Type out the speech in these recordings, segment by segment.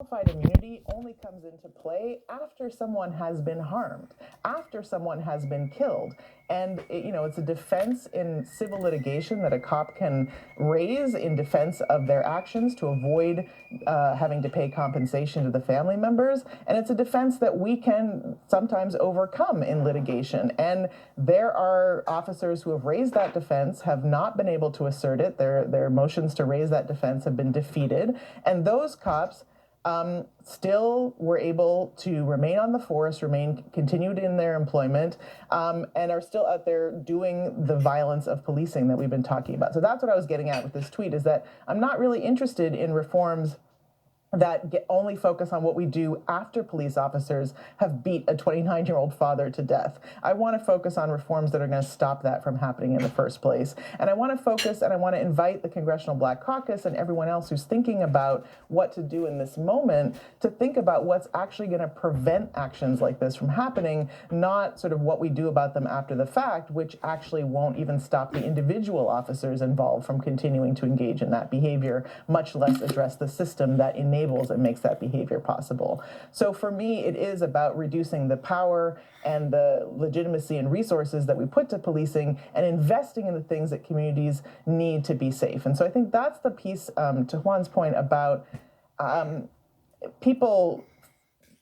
Qualified immunity only comes into play after someone has been harmed, after someone has been killed. And it's a defense in civil litigation that a cop can raise in defense of their actions to avoid having to pay compensation to the family members. And it's a defense that we can sometimes overcome in litigation. And there are officers who have raised that defense, have not been able to assert it. Their motions to raise that defense have been defeated. And those cops still were able to remain on the force, continued in their employment, and are still out there doing the violence of policing that we've been talking about. So that's what I was getting at with this tweet, is that I'm not really interested in reforms that only focus on what we do after police officers have beat a 29-year-old father to death. I want to focus on reforms that are going to stop that from happening in the first place. And I want to focus and I want to invite the Congressional Black Caucus and everyone else who's thinking about what to do in this moment to think about what's actually going to prevent actions like this from happening, not sort of what we do about them after the fact, which actually won't even stop the individual officers involved from continuing to engage in that behavior, much less address the system that enables and makes that behavior possible. So for me, it is about reducing the power and the legitimacy and resources that we put to policing and investing in the things that communities need to be safe. And so I think that's the piece, to Juan's point, about people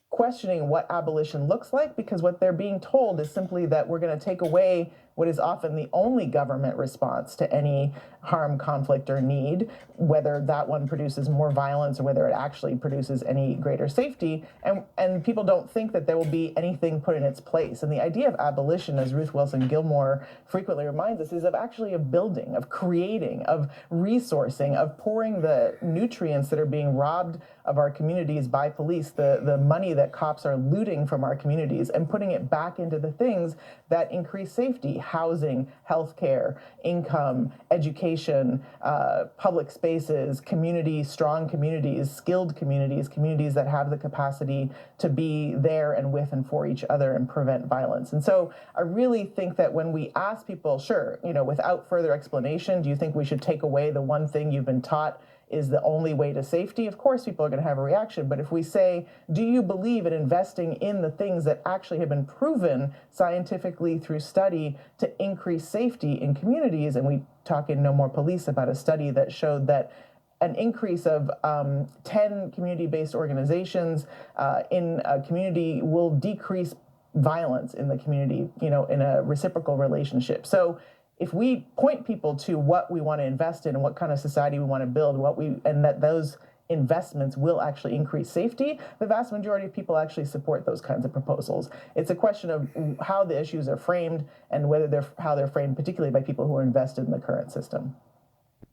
questioning what abolition looks like, because what they're being told is simply that we're going to take away what is often the only government response to any harm, conflict, or need, whether that one produces more violence or whether it actually produces any greater safety. And people don't think that there will be anything put in its place. And the idea of abolition, as Ruth Wilson Gilmore frequently reminds us, is of actually of building, of creating, of resourcing, of pouring the nutrients that are being robbed of our communities by police, the money that cops are looting from our communities, and putting it back into the things that increase safety: housing, healthcare, income, education, public spaces, strong communities, skilled communities, communities that have the capacity to be there and with and for each other and prevent violence. And so I really think that when we ask people, sure, without further explanation, do you think we should take away the one thing you've been taught is the only way to safety? Of course, people are going to have a reaction. But if we say, do you believe in investing in the things that actually have been proven scientifically through study to increase safety in communities? And we talk in No More Police about a study that showed that an increase of 10 community-based organizations in a community will decrease violence in the community, in a reciprocal relationship. So if we point people to what we want to invest in and what kind of society we want to build, and that those investments will actually increase safety, the vast majority of people actually support those kinds of proposals. It's a question of how the issues are framed and how they're framed, particularly by people who are invested in the current system.